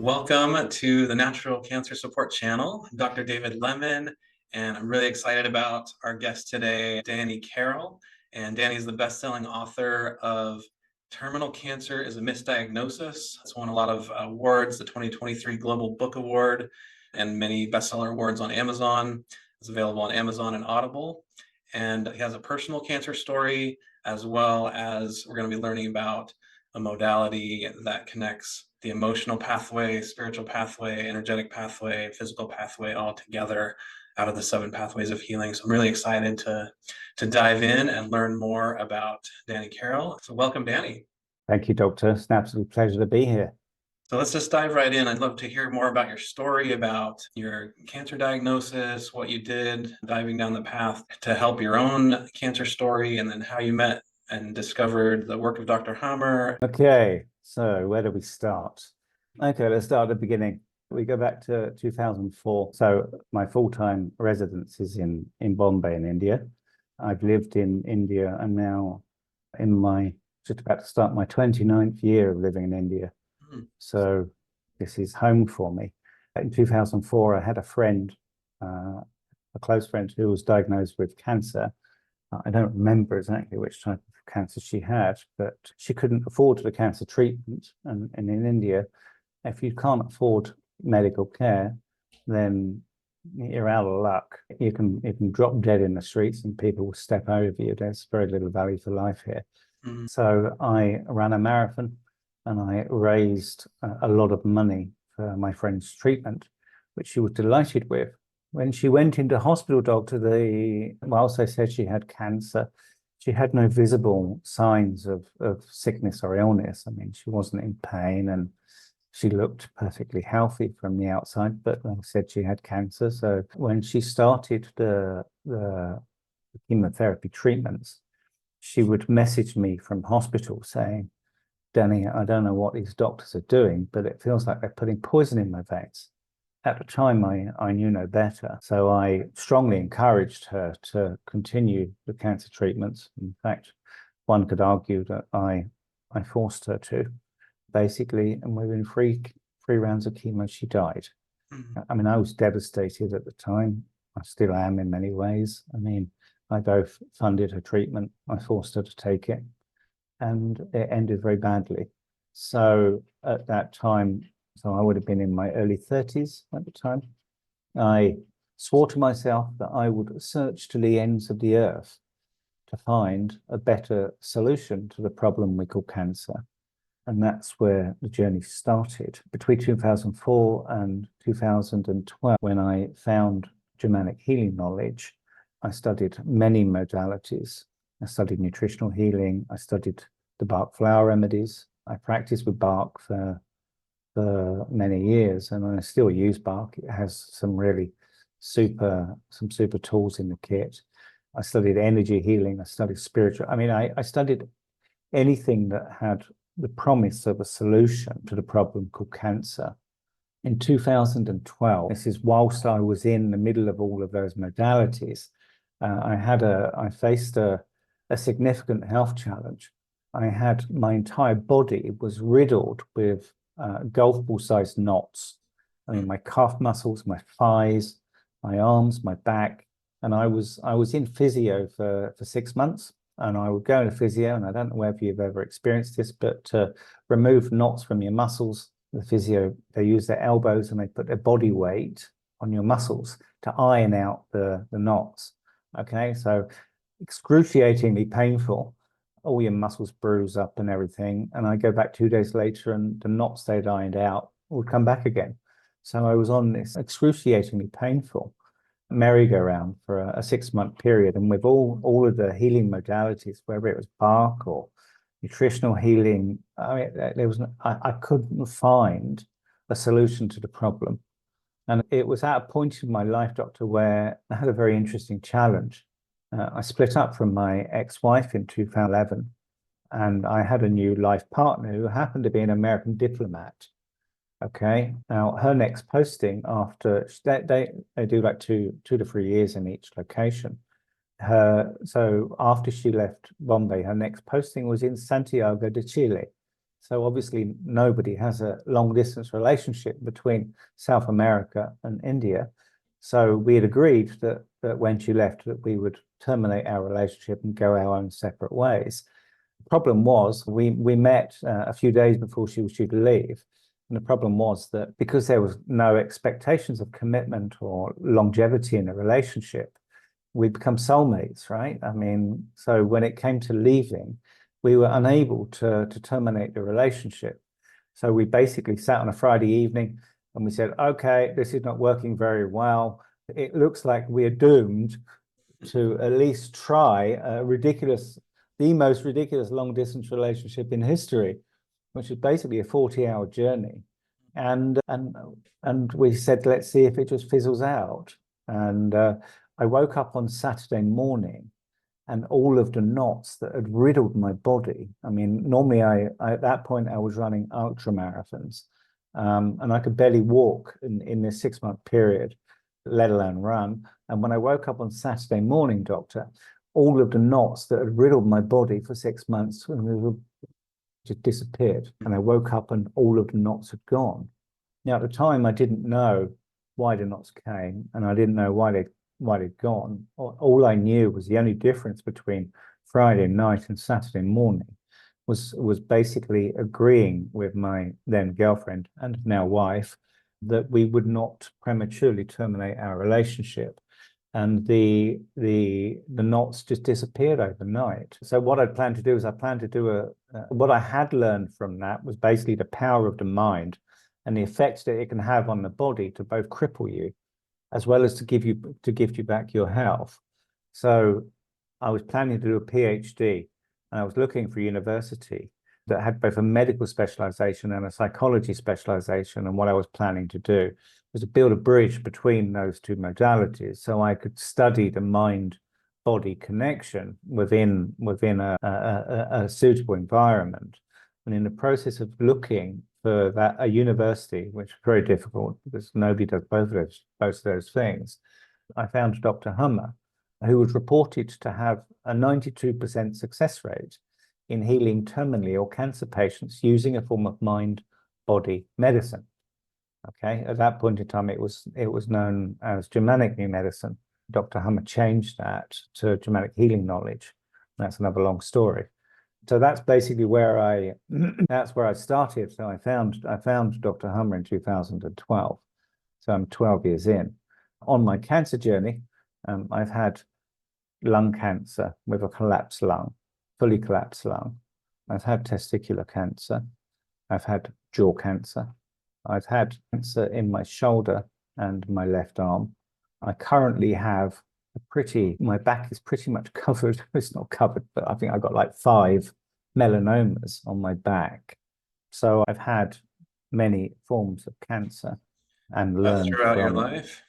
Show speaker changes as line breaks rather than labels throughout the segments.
Welcome to the Natural Cancer Support Channel. I'm Dr. David Lemmon, and I'm really excited about our guest today, Danny Carroll. And Danny is the best-selling author of Terminal Cancer is a Misdiagnosis. It's won a lot of awards, the 2023 Global Book Award, and many bestseller awards on Amazon. It's available on Amazon and Audible. And he has a personal cancer story, as well as we're going to be learning about a modality that connects the emotional pathway, spiritual pathway, energetic pathway, physical pathway all together out of the 7 pathways of healing. So I'm really excited to dive in and learn more about Danny Carroll. So welcome, Danny.
Thank you, Doctor. It's an absolute pleasure to be here.
So let's just dive right in. I'd love to hear more about your story, about your cancer diagnosis, what you did, diving down the path to help your own cancer story, and then how you met and discovered the work of Dr. Hammer.
Okay, so where do we start? Okay, let's start at the beginning. We go back to 2004. So my full-time residence is in Bombay in India. I've lived in India and now just about to start my 29th year of living in India. So this is home for me. In 2004, I had a friend, a close friend who was diagnosed with cancer. I don't remember exactly which type of cancer she had, but she couldn't afford the cancer treatment. And in India, if you can't afford medical care, then you're out of luck. You can drop dead in the streets and people will step over you. There's very little value for life here. So I ran a marathon and I raised a lot of money for my friend's treatment, which she was delighted with. When she went into hospital, doctor, whilst they said she had cancer, she had no visible signs of sickness or illness. I mean, she wasn't in pain and she looked perfectly healthy from the outside, but like I said, she had cancer. So when she started the chemotherapy treatments, she would message me from hospital saying, "Danny, I don't know what these doctors are doing, but it feels like they're putting poison in my veins." At the time, I knew no better. So I strongly encouraged her to continue the cancer treatments. In fact, one could argue that I forced her to, basically, and within three rounds of chemo, she died. I mean, I was devastated at the time. I still am in many ways. I mean, I both funded her treatment, I forced her to take it, and it ended very badly. So at that time, so I would have been in my early 30s at the time, I swore to myself that I would search to the ends of the earth to find a better solution to the problem we call cancer. And that's where the journey started. Between 2004 and 2012, when I found Germanic healing knowledge, I studied many modalities. I studied nutritional healing. I studied the Bach flower remedies. I practiced with Bach for many years, and I still use Bach. It has some super tools in the kit. I studied energy healing. I studied spiritual. I mean, I studied anything that had the promise of a solution to the problem called cancer. In 2012, this is whilst I was in the middle of all of those modalities, I faced a significant health challenge. My entire body was riddled with golf ball sized knots. I mean, my calf muscles, my thighs, my arms, my back, and I was in physio for 6 months. And I would go into physio, and I don't know whether you've ever experienced this, but to remove knots from your muscles, the physio, they use their elbows and they put their body weight on your muscles to iron out the knots. Okay, so excruciatingly painful. All your muscles bruise up and everything. And I go back 2 days later and the knots they'd ironed out would come back again. So I was on this excruciatingly painful merry-go-round for a 6-month period. And with all of the healing modalities, whether it was Bach or nutritional healing, I mean, I couldn't find a solution to the problem. And it was at a point in my life, doctor, where I had a very interesting challenge. I split up from my ex-wife in 2011, and I had a new life partner who happened to be an American diplomat. Okay, now her next posting after they do like two to 3 years in each location. So after she left Bombay, her next posting was in Santiago de Chile. So obviously nobody has a long distance relationship between South America and India. So we had agreed that when she left, that we would terminate our relationship and go our own separate ways. The problem was we met a few days before she was due to leave. And the problem was that because there was no expectations of commitment or longevity in a relationship, we'd become soulmates, right? I mean, so when it came to leaving, we were unable to terminate the relationship. So we basically sat on a Friday evening and we said, okay, this is not working very well. It looks like we are doomed to at least try the most ridiculous long distance relationship in history, which is basically a 40-hour journey. And we said, let's see if it just fizzles out. And I woke up on Saturday morning and all of the knots that had riddled my body. I mean, normally I at that point I was running ultra marathons, and I could barely walk in this 6-month period, let alone run. And when I woke up on Saturday morning, doctor, all of the knots that had riddled my body for 6 months just disappeared. And I woke up and all of the knots had gone. Now, at the time, I didn't know why the knots came, and I didn't know why they'd gone. All I knew was the only difference between Friday night and Saturday morning was basically agreeing with my then girlfriend and now wife that we would not prematurely terminate our relationship. And the knots just disappeared overnight. So what I'd planned to do is I planned to do what I had learned from that was basically the power of the mind and the effects that it can have on the body to both cripple you as well as to give you back your health. So I was planning to do a PhD, and I was looking for a university that had both a medical specialization and a psychology specialization. And what I was planning to do was to build a bridge between those two modalities so I could study the mind-body connection within a suitable environment. And in the process of looking for a university, which is very difficult because nobody does both of those things, I found Dr. Hummer, who was reported to have a 92% success rate in healing terminally or cancer patients using a form of mind-body medicine. Okay, at that point in time, it was known as Germanic New Medicine. Dr. Hummer changed that to Germanic Healing Knowledge. That's another long story. So that's basically where I started. So I found Dr. Hummer in 2012. So I'm 12 years in. On my cancer journey, I've had lung cancer with a collapsed lung, fully collapsed lung. I've had testicular cancer. I've had jaw cancer. I've had cancer in my shoulder and my left arm. I currently have my back is pretty much covered. It's not covered, but I think I've got like 5 melanomas on my back. So I've had many forms of cancer and learned
throughout your
from
life.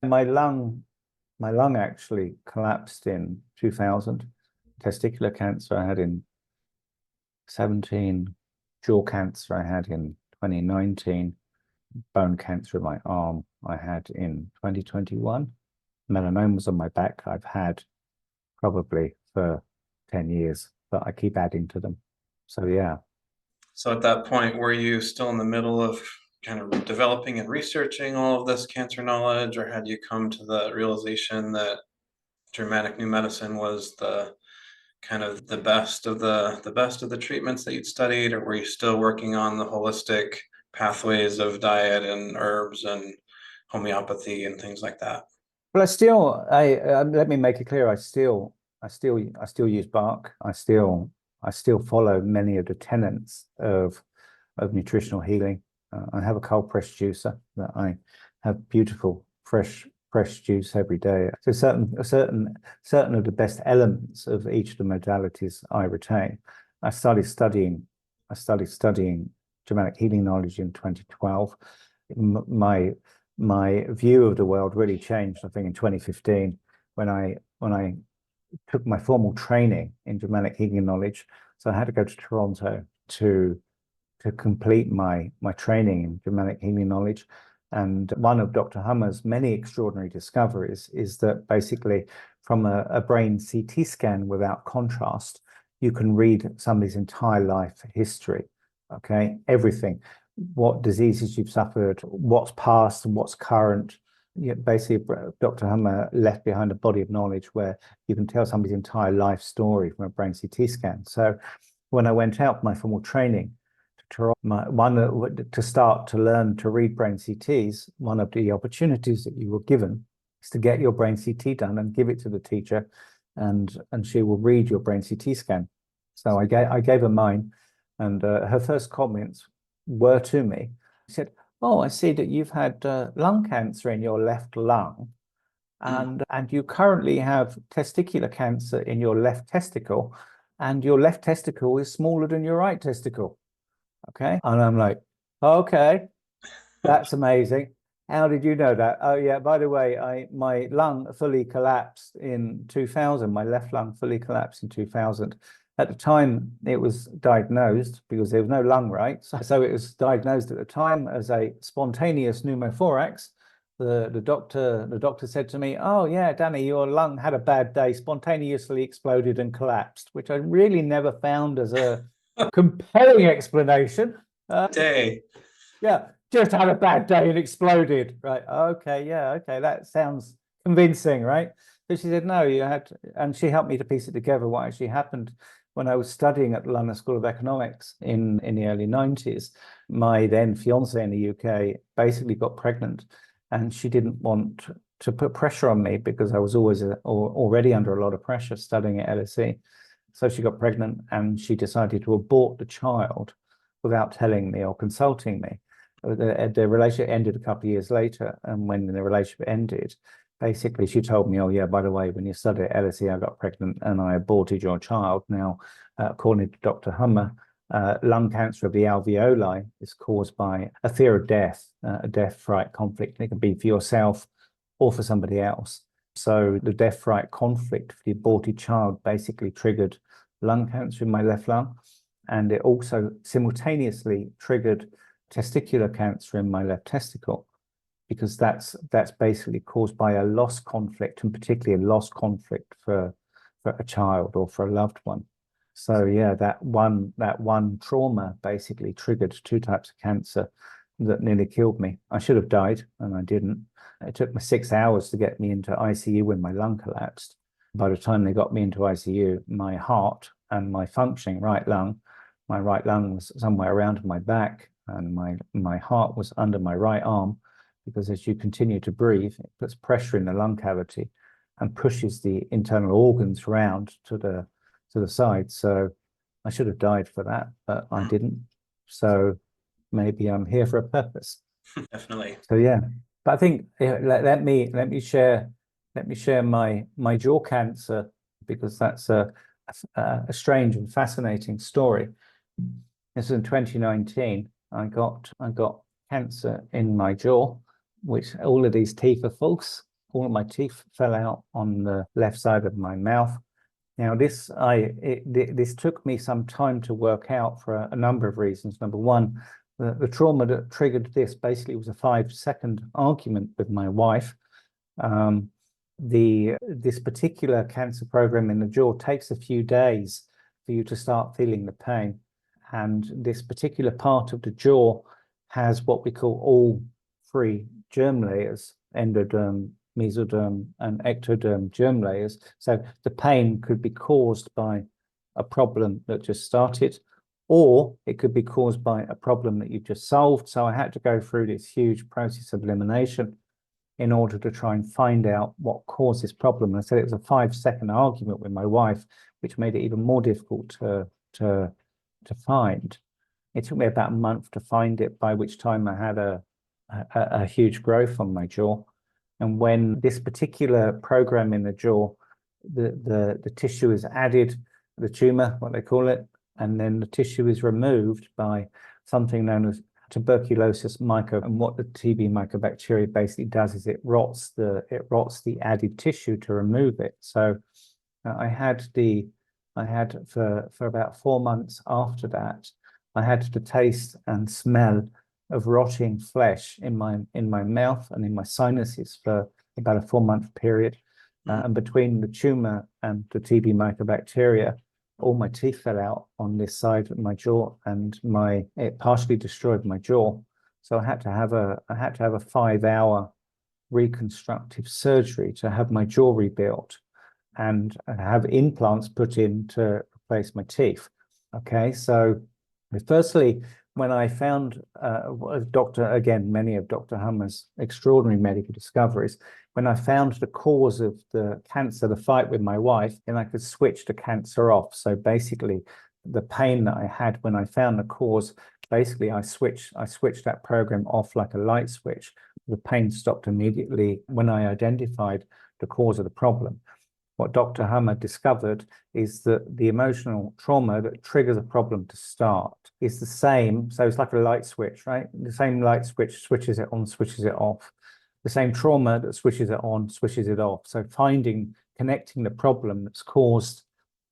my lung actually collapsed in 2000. Testicular cancer I had in 17. Jaw cancer I had in 2019. Bone cancer in my arm I had in 2021. Melanomas on my back I've had probably for 10 years, but I keep adding to them. So yeah.
So at that point, were you still in the middle of kind of developing and researching all of this cancer knowledge, or had you come to the realization that Germanic New Medicine was the kind of the best of the treatments that you'd studied, or were you still working on the holistic pathways of diet and herbs and homeopathy and things like that?
Well, let me make it clear. I still use Bach. I still follow many of the tenets of nutritional healing. I have a cold press juicer that I have beautiful fresh juice every day. So certain of the best elements of each of the modalities I retain. I started studying Germanic healing knowledge in 2012. My view of the world really changed, I think, in 2015 when I took my formal training in Germanic healing knowledge. So I had to go to Toronto to complete my training in Germanic healing knowledge. And one of Dr. Hummer's many extraordinary discoveries is that basically from a brain CT scan without contrast, you can read somebody's entire life history, okay? Everything, what diseases you've suffered, what's past and what's current. Basically, Dr. Hummer left behind a body of knowledge where you can tell somebody's entire life story from a brain CT scan. So when I went out for my formal training to start to learn to read brain CTs, one of the opportunities that you were given is to get your brain CT done and give it to the teacher, and she will read your brain CT scan. So I gave her mine, and her first comments were to me. She said, "Oh, I see that you've had lung cancer in your left lung, and you currently have testicular cancer in your left testicle, and your left testicle is smaller than your right testicle." Okay. And I'm like, okay, that's amazing. How did you know that? Oh yeah, by the way, my lung fully collapsed in 2000. My left lung fully collapsed in 2000. At the time, it was diagnosed because there was no lung, right? So it was diagnosed at the time as a spontaneous pneumothorax. The doctor said to me, "Oh yeah, Danny, your lung had a bad day, spontaneously exploded and collapsed," which I really never found as a compelling explanation.
Day.
Yeah, just had a bad day and exploded. Right. Okay. Yeah. Okay. That sounds convincing, right? So she said, "No, you had," and she helped me to piece it together what actually happened. When I was studying at the London School of Economics in the early 90s, my then fiance in the UK basically got pregnant, and she didn't want to put pressure on me because I was already under a lot of pressure studying at LSE. So she got pregnant, and she decided to abort the child without telling me or consulting me. The relationship ended a couple of years later, and when the relationship ended, basically she told me, "Oh yeah, by the way, when you studied at LSE, I got pregnant and I aborted your child." Now, according to Dr. Hummer, lung cancer of the alveoli is caused by a fear of death, a death fright conflict. And it can be for yourself or for somebody else. So the death fright conflict for the aborted child basically triggered lung cancer in my left lung, and it also simultaneously triggered testicular cancer in my left testicle, because that's basically caused by a loss conflict, and particularly a loss conflict for a child or for a loved one. So yeah, that one trauma basically triggered two types of cancer that nearly killed me. I should have died, and I didn't. It took me 6 hours to get me into ICU when my lung collapsed. By the time they got me into ICU, my heart and my functioning right lung, my right lung was somewhere around my back, and my heart was under my right arm, because as you continue to breathe, it puts pressure in the lung cavity and pushes the internal organs round to the side. So I should have died for that, but I didn't. So maybe I'm here for a purpose.
Definitely.
So yeah, but I think let me share my jaw cancer, because that's a strange and fascinating story. This is in 2019. I got cancer in my jaw, which all of these teeth are false. All of my teeth fell out on the left side of my mouth. Now, this took me some time to work out for a number of reasons. Number one, the trauma that triggered this basically was a 5-second argument with my wife. This particular cancer program in the jaw takes a few days for you to start feeling the pain. And this particular part of the jaw has what we call all three germ layers: endoderm, mesoderm, and ectoderm germ layers. So the pain could be caused by a problem that just started, or it could be caused by a problem that you've just solved. So I had to go through this huge process of elimination in order to try and find out what caused this problem. And I said it was a 5-second argument with my wife, which made it even more difficult to find. It took me about a month to find it, by which time I had a huge growth on my jaw. And when this particular program in the jaw, the tissue is added, the tumor, what they call it, and then the tissue is removed by something known as tuberculosis micro. And what the TB mycobacteria basically does is it rots the added tissue to remove it. So I had for about 4 months after that, I had the taste and smell of rotting flesh in my mouth and in my sinuses for about a 4-month period. And between the tumor and the TB mycobacteria, all my teeth fell out on this side of my jaw, and it partially destroyed my jaw. So I had to have a 5-hour reconstructive surgery to have my jaw rebuilt and have implants put in to replace my teeth. Okay, so firstly, when I found many of Dr. Hummer's extraordinary medical discoveries, when I found the cause of the cancer, the fight with my wife, then I could switch the cancer off. So basically, the pain that I had when I found the cause, basically I switched that program off like a light switch. The pain stopped immediately when I identified the cause of the problem. What Dr. Hummer discovered is that the emotional trauma that triggers a problem to start is the same. So it's like a light switch, right? The same light switch switches it on, switches it off. The same trauma that switches it on, switches it off. So connecting the problem that's caused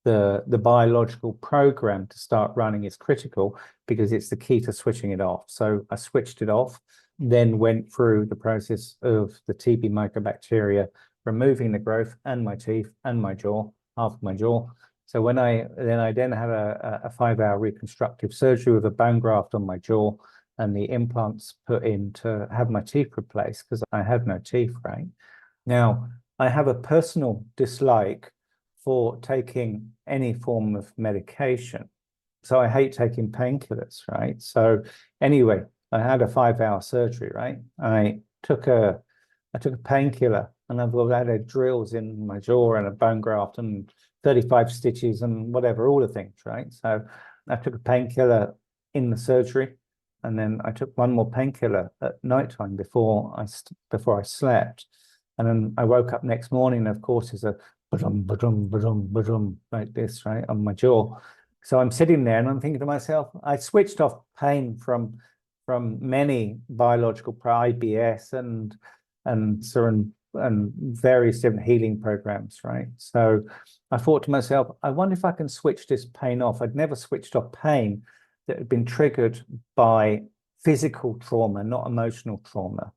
the biological program to start running is critical, because it's the key to switching it off. So I switched it off, then went through the process of the TB mycobacteria, removing the growth and my teeth and my jaw, half of my jaw. So when I then had a 5-hour reconstructive surgery with a bone graft on my jaw and the implants put in to have my teeth replaced, because I had no teeth, right? Now, I have a personal dislike for taking any form of medication. So I hate taking painkillers, right? So anyway, I had a 5-hour surgery, right? I took a painkiller, and I've had drills in my jaw and a bone graft and 35 stitches and whatever, all the things, right? So I took a painkiller in the surgery, and then I took one more painkiller at nighttime before I slept. And then I woke up next morning, and of course, there's a ba-dum, ba-dum, ba-dum, ba-dum, like this, right, on my jaw. So I'm sitting there and I'm thinking to myself, I switched off pain from many biological IBS and various different healing programs, right? So I thought to myself, I wonder if I can switch this pain off. I'd never switched off pain that had been triggered by physical trauma, not emotional trauma.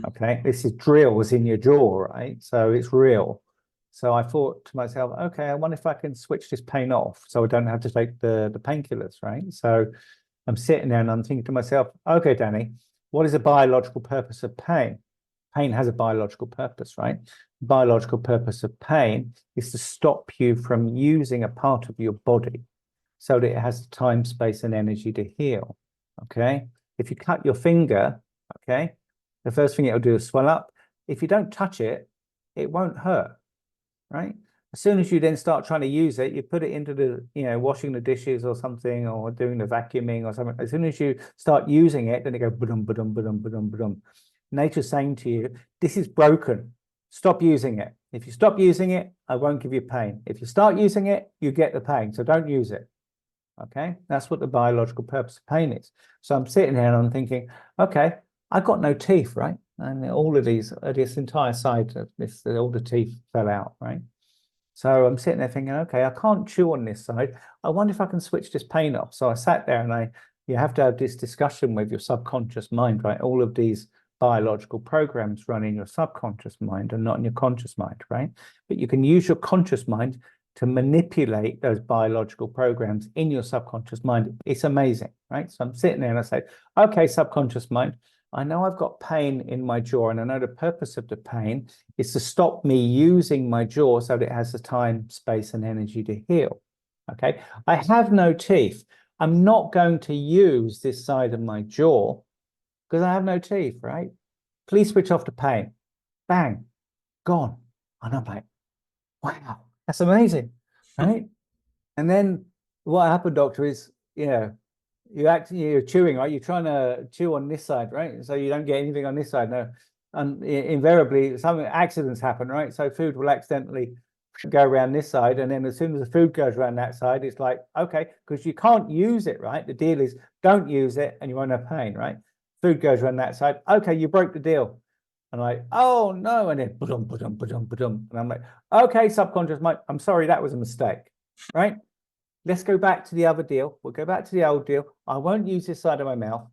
Okay, this is drills in your jaw, right? So it's real. So I thought to myself, okay, I wonder if I can switch this pain off so I don't have to take the painkillers, right? So I'm sitting there and I'm thinking to myself, okay, Danny, what is the biological purpose of pain? Pain has a biological purpose, right? The biological purpose of pain is to stop you from using a part of your body so that it has time, space, and energy to heal, okay? If you cut your finger, okay, the first thing it'll do is swell up. If you don't touch it, it won't hurt, right? As soon as you then start trying to use it, you put it into the, washing the dishes or something, or doing the vacuuming or something. As soon as you start using it, then it goes ba-dum, ba-dum, ba-dum, ba-dum, ba-dum. Nature's saying to you, this is broken. Stop using it. If you stop using it, I won't give you pain. If you start using it, you get the pain. So don't use it. Okay, that's what the biological purpose of pain is. So I'm sitting here and I'm thinking, okay, I've got no teeth, right? And all of this entire side of this, all the teeth fell out, right? So I'm sitting there thinking, okay, I can't chew on this side. I wonder if I can switch this pain off. So I sat there and you have to have this discussion with your subconscious mind, right? All of these biological programs run in your subconscious mind and not in your conscious mind, right? But you can use your conscious mind to manipulate those biological programs in your subconscious mind. It's amazing, right? So I'm sitting there and I say, okay, subconscious mind, I know I've got pain in my jaw, and I know the purpose of the pain is to stop me using my jaw so that it has the time, space, and energy to heal. Okay, I have no teeth. I'm not going to use this side of my jaw because I have no teeth, right? Please switch off the pain. Bang, gone. And I'm like, wow, that's amazing, right? And then what happened, doctor, is, you're chewing, right? You're trying to chew on this side, right? So you don't get anything on this side. No. And invariably, some accidents happen, right? So food will accidentally go around this side. And then as soon as the food goes around that side, it's like, okay, because you can't use it, right? The deal is don't use it and you won't have pain, right? Food goes around that side. Okay, you broke the deal. And like, oh no. And then, ba-dum, ba-dum, ba-dum, ba-dum. And I'm like, okay, subconscious mind, I'm sorry, that was a mistake, right? Let's go back to the other deal. We'll go back to the old deal. I won't use this side of my mouth.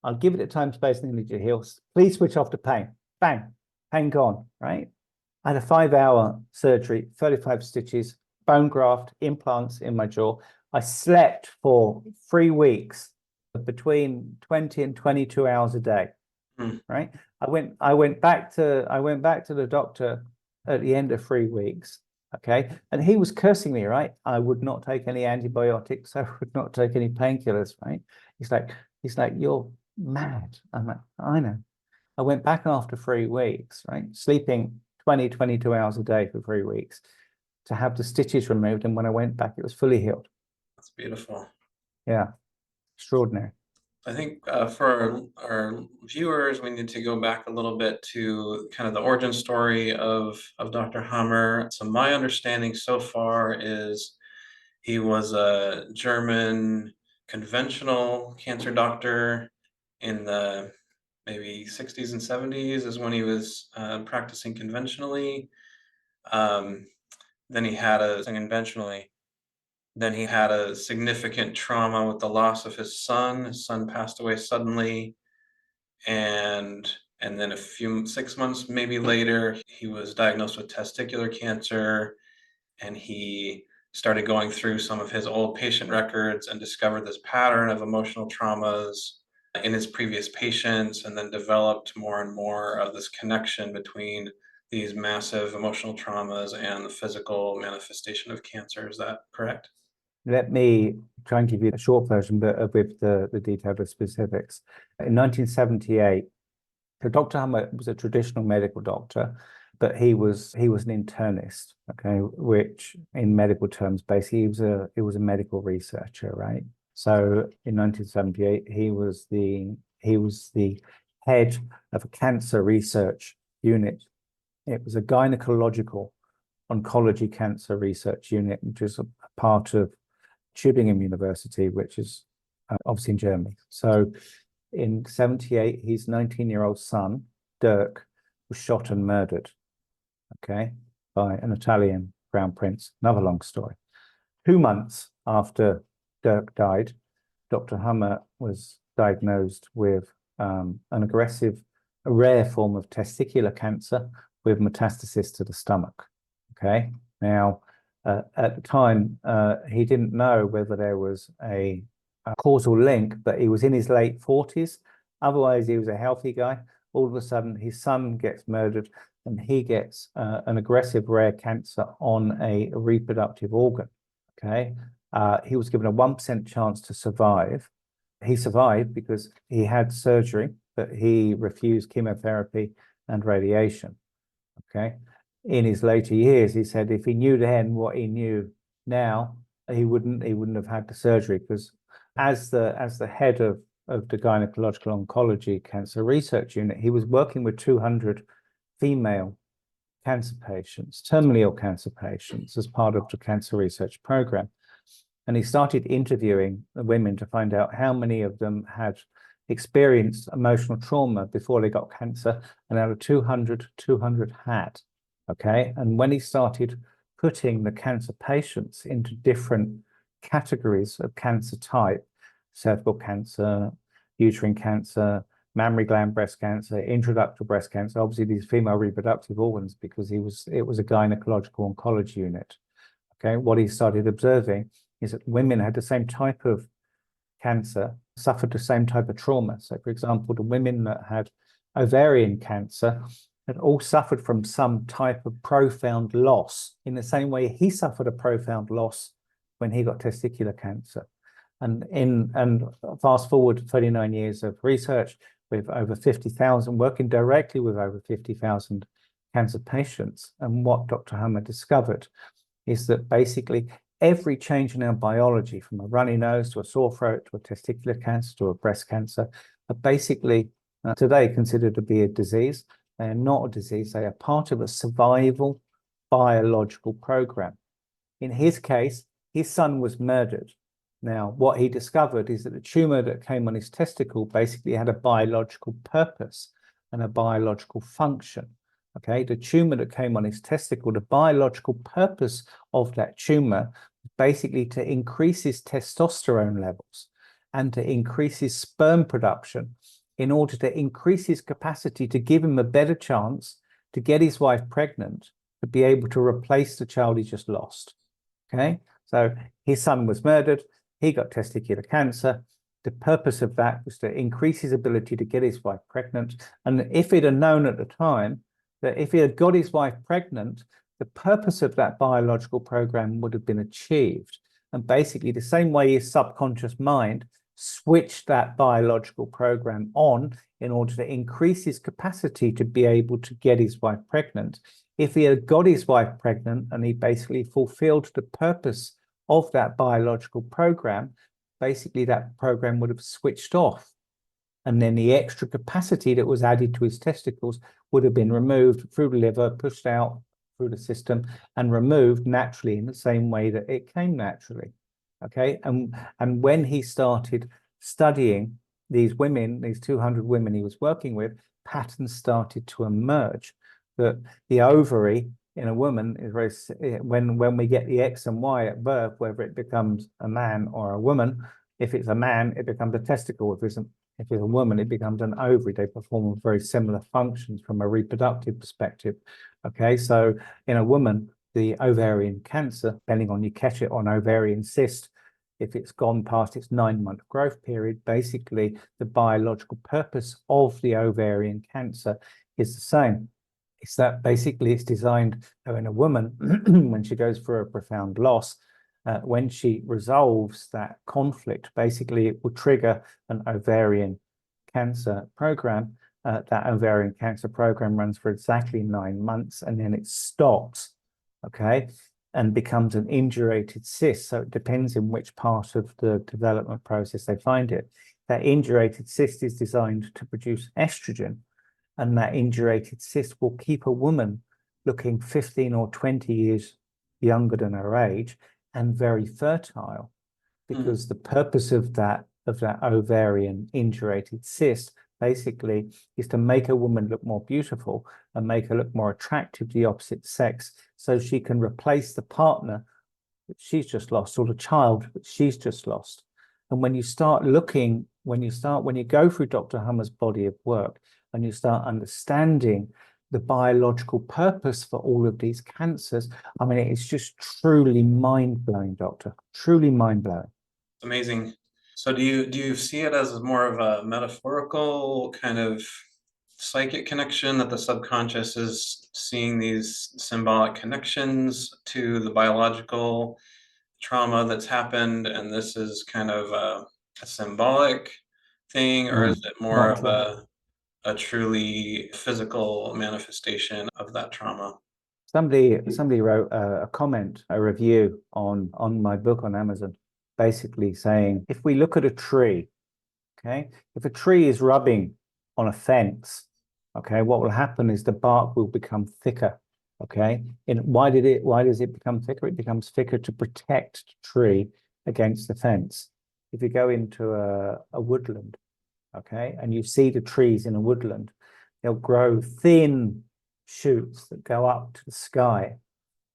I'll give it the time, space, and energy to heal. Please switch off the pain. Bang, pain gone, right? I had a 5-hour surgery, 35 stitches, bone graft, implants in my jaw. I slept for 3 weeks, between 20 and 22 hours a day. Right. I went back to the doctor at the end of 3 weeks. Okay. And he was cursing me, right? I would not take any antibiotics. I would not take any painkillers, right? He's like, you're mad. I'm like, I know. I went back after 3 weeks, right? Sleeping 20, 22 hours a day for 3 weeks to have the stitches removed. And when I went back, it was fully healed.
That's beautiful.
Yeah. Extraordinary.
I think for our viewers, we need to go back a little bit to kind of the origin story of Dr. Hummer. So my understanding so far is he was a German conventional cancer doctor in the maybe 60s and 70s is when he was practicing conventionally. Then he had a significant trauma with the loss of his son. His son passed away suddenly, and then 6 months maybe later, he was diagnosed with testicular cancer, and he started going through some of his old patient records and discovered this pattern of emotional traumas in his previous patients, and then developed more and more of this connection between these massive emotional traumas and the physical manifestation of cancer. Is that correct?
Let me try and give you a short version, but with the detailed specifics. In 1978, so Dr. Hummer was a traditional medical doctor, but he was an internist, okay, which in medical terms, basically he was a medical researcher, right? So in 1978, he was the head of a cancer research unit. It was a gynecological oncology cancer research unit, which is a part of Tübingen University, which is obviously in Germany. So in 78, his 19-year-old son, Dirk, was shot and murdered, okay, by an Italian crown prince. Another long story. 2 months after Dirk died, Dr. Hummer was diagnosed with a rare form of testicular cancer with metastasis to the stomach, okay? Now, at the time, he didn't know whether there was a causal link, but he was in his late 40s. Otherwise, he was a healthy guy. All of a sudden, his son gets murdered and he gets an aggressive rare cancer on a reproductive organ, okay? He was given a 1% chance to survive. He survived because he had surgery, but he refused chemotherapy and radiation, okay? In his later years, he said if he knew then what he knew now, he wouldn't have had the surgery, because as the head of the gynecological oncology cancer research unit, he was working with 200 female cancer patients, terminally ill cancer patients, as part of the cancer research program. And he started interviewing the women to find out how many of them had experienced emotional trauma before they got cancer, and out of 200 had. Okay, and when he started putting the cancer patients into different categories of cancer type, cervical cancer, uterine cancer, mammary gland breast cancer, introductal breast cancer, obviously these female reproductive organs, because it was a gynecological oncology unit. Okay, what he started observing is that women had the same type of cancer, suffered the same type of trauma. So, for example, the women that had ovarian cancer had all suffered from some type of profound loss, in the same way he suffered a profound loss when he got testicular cancer. And fast forward 39 years of research with over 50,000, working directly with over 50,000 cancer patients. And what Dr. Hummer discovered is that basically every change in our biology, from a runny nose to a sore throat to a testicular cancer to a breast cancer, are basically today considered to be a disease. They are not a disease. They are part of a survival biological program. In his case, his son was murdered. Now, what he discovered is that the tumor that came on his testicle basically had a biological purpose and a biological function. Okay, the tumor that came on his testicle, the biological purpose of that tumor was basically to increase his testosterone levels and to increase his sperm production, in order to increase his capacity to give him a better chance to get his wife pregnant, to be able to replace the child he just lost. Okay, so his son was murdered. He got testicular cancer. The purpose of that was to increase his ability to get his wife pregnant. And if he'd have known at the time that if he had got his wife pregnant, the purpose of that biological program would have been achieved. And basically, the same way his subconscious mind switched that biological program on in order to increase his capacity to be able to get his wife pregnant. If he had got his wife pregnant and he basically fulfilled the purpose of that biological program, basically that program would have switched off. And then the extra capacity that was added to his testicles would have been removed through the liver, pushed out through the system, and removed naturally in the same way that it came naturally. Okay. And when he started studying these women, these 200 women he was working with, patterns started to emerge that the ovary in a woman is very, when we get the X and Y at birth, whether it becomes a man or a woman, if it's a man, it becomes a testicle. If it's a woman, it becomes an ovary. They perform very similar functions from a reproductive perspective. Okay, so in a woman, the ovarian cancer, depending on you catch it on ovarian cyst, if it's gone past its 9-month growth period, basically the biological purpose of the ovarian cancer is the same. It's that basically it's designed in a woman when she goes through a profound loss, when she resolves that conflict, basically it will trigger an ovarian cancer program. That ovarian cancer program runs for exactly 9 months and then it stops, okay, and becomes an indurated cyst. So it depends in which part of the development process they find it. That indurated cyst is designed to produce estrogen, and that indurated cyst will keep a woman looking 15 or 20 years younger than her age and very fertile, because the purpose of that ovarian indurated cyst basically is to make a woman look more beautiful and make her look more attractive to the opposite sex, so she can replace the partner that she's just lost or the child that she's just lost. And when you start looking, when you go through Dr. Hummer's body of work and you start understanding the biological purpose for all of these cancers, I mean, it's just truly mind-blowing, Doctor, truly mind-blowing.
Amazing. So do you see it as more of a metaphorical kind of psychic connection, that the subconscious is seeing these symbolic connections to the biological trauma that's happened, and this is kind of a symbolic thing, or is it more of a truly physical manifestation of that trauma?
Somebody wrote a comment, a review on my book on Amazon, basically saying, if we look at a tree, okay, if a tree is rubbing on a fence, okay, what will happen is the bark will become thicker. Okay, and why does it become thicker? It becomes thicker to protect the tree against the fence. If you go into a woodland, okay, and you see the trees in a woodland, they'll grow thin shoots that go up to the sky.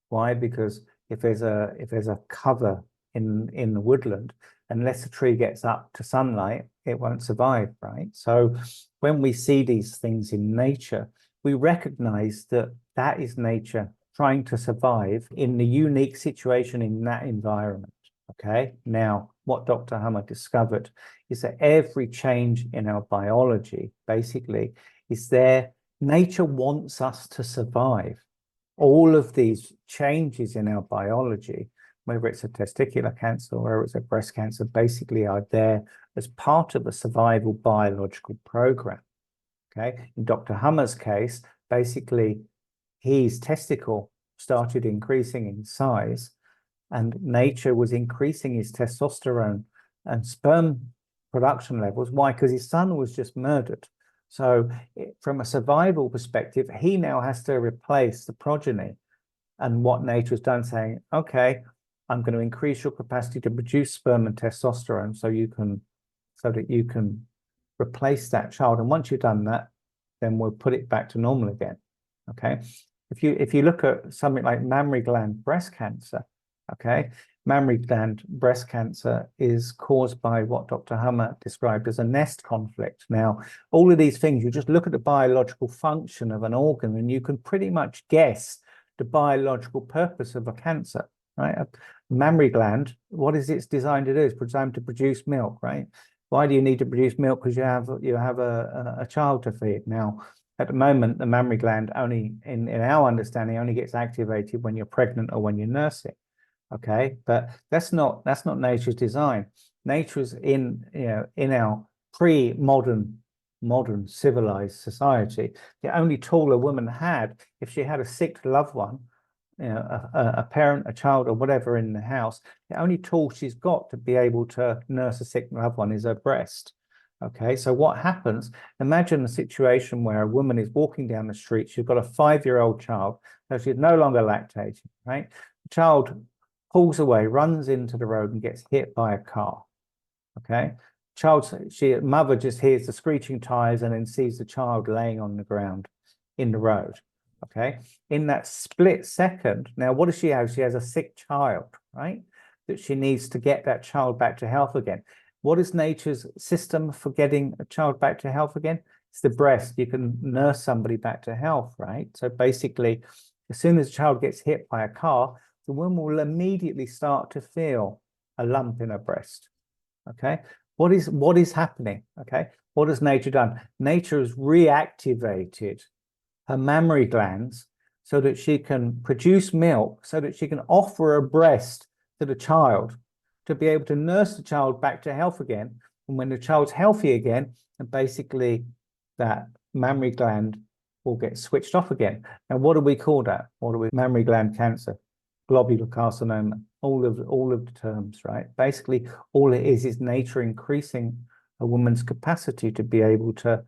Why? Because if there's a cover in the woodland, unless the tree gets up to sunlight, it won't survive, right? So when we see these things in nature, we recognize that that is nature trying to survive in the unique situation in that environment. Okay. Now, what Dr. Hummer discovered is that every change in our biology basically is there. Nature wants us to survive. All of these changes in our biology, whether it's a testicular cancer or it's a breast cancer, basically are there as part of a survival biological program. Okay. In Dr. Hummer's case, basically his testicle started increasing in size and nature was increasing his testosterone and sperm production levels. Why? Because his son was just murdered. So from a survival perspective, he now has to replace the progeny. And what nature has done, saying, okay, I'm going to increase your capacity to produce sperm and testosterone so that you can replace that child. And once you've done that, then we'll put it back to normal again. Okay. If you look at something like mammary gland breast cancer, okay, mammary gland breast cancer is caused by what Dr. Hummer described as a nest conflict. Now, all of these things, you just look at the biological function of an organ and you can pretty much guess the biological purpose of a cancer. right? A mammary gland, what is it designed to do? It's designed to produce milk, right? Why do you need to produce milk? Because you have a child to feed. Now, at the moment, the mammary gland only, in our understanding, only gets activated when you're pregnant or when you're nursing. Okay, but that's not nature's design. Nature's in our pre-modern civilized society. The only tool a woman had, if she had a sick loved one, a parent, a child, or whatever in the house, the only tool she's got to be able to nurse a sick loved one is her breast. Okay, so what happens? Imagine a situation where a woman is walking down the street. She's got a 5-year-old child, so she's no longer lactating, right? The child pulls away, runs into the road, and gets hit by a car. Okay, mother just hears the screeching tires and then sees the child laying on the ground in the road. Okay, in that split second, now what does she have? She has a sick child, right? That she needs to get that child back to health again. What is nature's system for getting a child back to health again? It's the breast. You can nurse somebody back to health, right? So basically, as soon as a child gets hit by a car, the woman will immediately start to feel a lump in her breast. Okay, what is happening? Okay, what has nature done? Nature has reactivated her mammary glands so that she can produce milk, so that she can offer a breast to the child to be able to nurse the child back to health again. And when the child's healthy again, and basically that mammary gland will get switched off again. And what do we call that? What do we? Mammary gland cancer, globular carcinoma, all of the terms, right? Basically, all it is nature increasing a woman's capacity to be able to,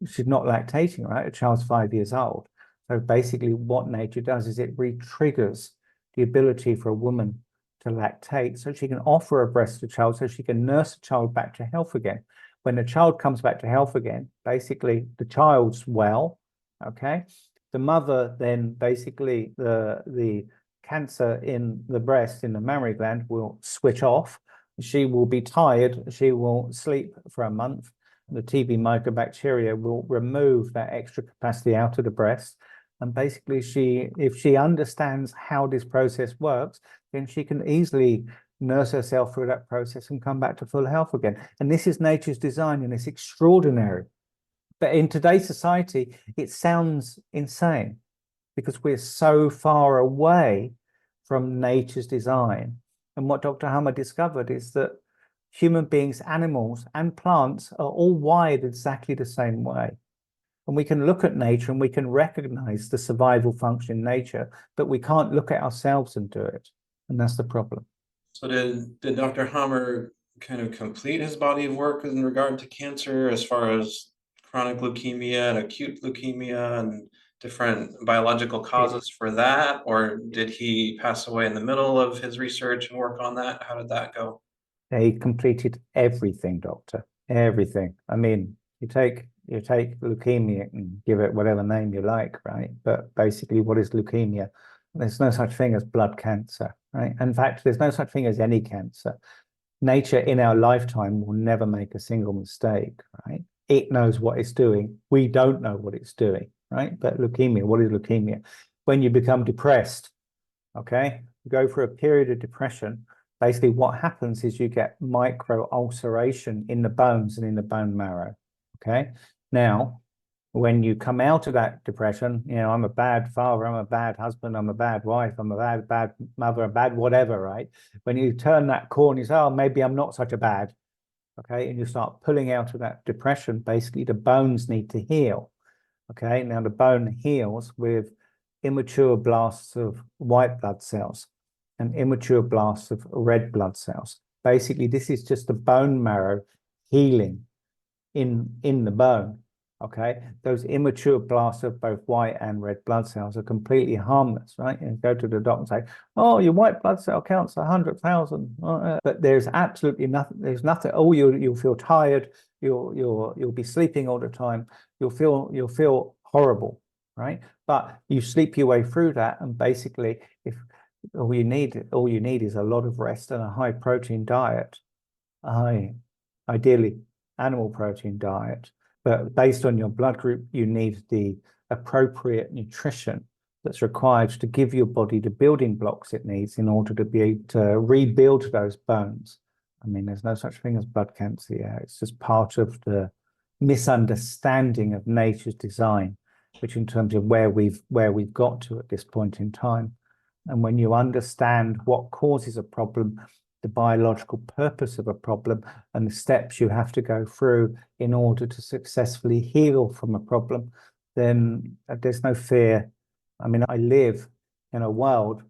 she's not lactating, right? A child's 5 years old. So basically what nature does is it re-triggers the ability for a woman to lactate so she can offer a breast to the child, so she can nurse the child back to health again. When the child comes back to health again, basically the child's well, okay? The mother then basically, the cancer in the breast, in the mammary gland, will switch off. She will be tired. She will sleep for a month. The TB mycobacteria will remove that extra capacity out of the breast. And basically, if she understands how this process works, then she can easily nurse herself through that process and come back to full health again. And this is nature's design, and it's extraordinary. But in today's society, it sounds insane because we're so far away from nature's design. And what Dr. Hammer discovered is that human beings, animals, and plants are all wired exactly the same way. And we can look at nature and we can recognize the survival function in nature, but we can't look at ourselves and do it. And that's the problem.
So did Dr. Hammer kind of complete his body of work in regard to cancer as far as chronic leukemia and acute leukemia and different biological causes for that? Or did he pass away in the middle of his research and work on that? How did that go?
He completed everything, doctor, everything. I mean, you take leukemia and give it whatever name you like, right? But basically, what is leukemia? There's no such thing as blood cancer, right? In fact, there's no such thing as any cancer. Nature in our lifetime will never make a single mistake, right? It knows what it's doing. We don't know what it's doing, right? But leukemia, what is leukemia? When you become depressed, okay? You go through a period of depression. Basically, what happens is you get micro ulceration in the bones and in the bone marrow, okay? Now, when you come out of that depression, I'm a bad father, I'm a bad husband, I'm a bad wife, I'm a bad mother, a bad whatever, right? When you turn that corner, you say, oh, maybe I'm not such a bad, okay? And you start pulling out of that depression, basically the bones need to heal, okay? Now the bone heals with immature blasts of white blood cells and immature blasts of red blood cells. Basically, this is just the bone marrow healing in the bone. Okay, those immature blasts of both white and red blood cells are completely harmless, right? And go to the doctor and say, "Oh, your white blood cell count's 100,000," but there's absolutely nothing. There's nothing. Oh, you'll feel tired. You'll be sleeping all the time. You'll feel horrible, right? But you sleep your way through that, and basically, if all you need is a lot of rest and a high protein diet, ideally animal protein diet. But based on your blood group, you need the appropriate nutrition that's required to give your body the building blocks it needs in order to be able to rebuild those bones. I mean, there's no such thing as blood cancer. Yeah, it's just part of the misunderstanding of nature's design, which in terms of where we've got to at this point in time. And when you understand what causes a problem, the biological purpose of a problem, and the steps you have to go through in order to successfully heal from a problem, then there's no fear. I mean, I live in a world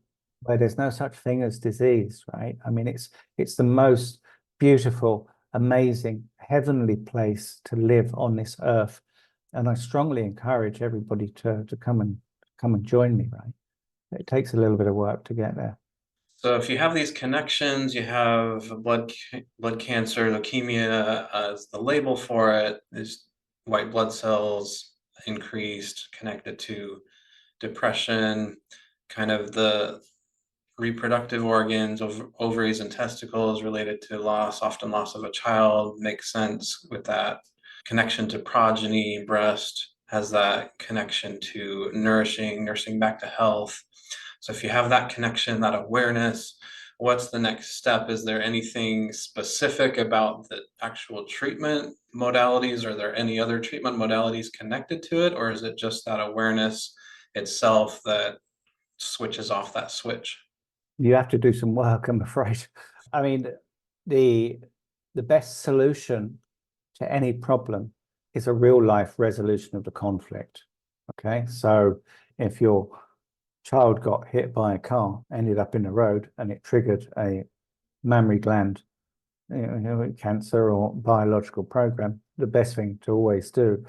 where there's no such thing as disease, right? I mean, it's the most beautiful, amazing, heavenly place to live on this earth. And I strongly encourage everybody to come and join me, right? It takes a little bit of work to get there.
So if you have these connections, you have blood cancer, leukemia as the label for it, is white blood cells increased, connected to depression, kind of the reproductive organs, ovaries and testicles related to often loss of a child, makes sense with that connection to progeny. Breast has that connection to nursing back to health. So if you have that connection, that awareness, what's the next step? Is there anything specific about the actual treatment modalities? Are there any other treatment modalities connected to it? Or is it just that awareness itself that switches off that switch?
You have to do some work, I'm afraid. I mean, the best solution to any problem is a real life resolution of the conflict. Okay, so if your child got hit by a car, ended up in the road, and it triggered a mammary gland cancer or biological program, the best thing to always do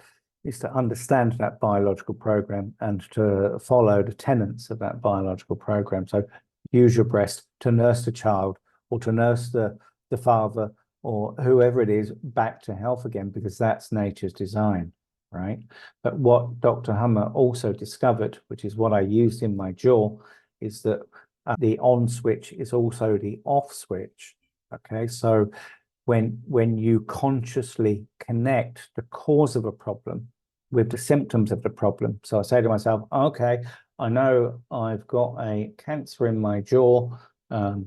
is to understand that biological program and to follow the tenets of that biological program. So use your breast to nurse the child or to nurse the father or whoever it is back to health again, because that's nature's design, right? But what Dr. Hummer also discovered, which is what I used in my jaw, is that the on switch is also the off switch. Okay, so when you consciously connect the cause of a problem with the symptoms of the problem. So I say to myself, okay, I know I've got a cancer in my jaw.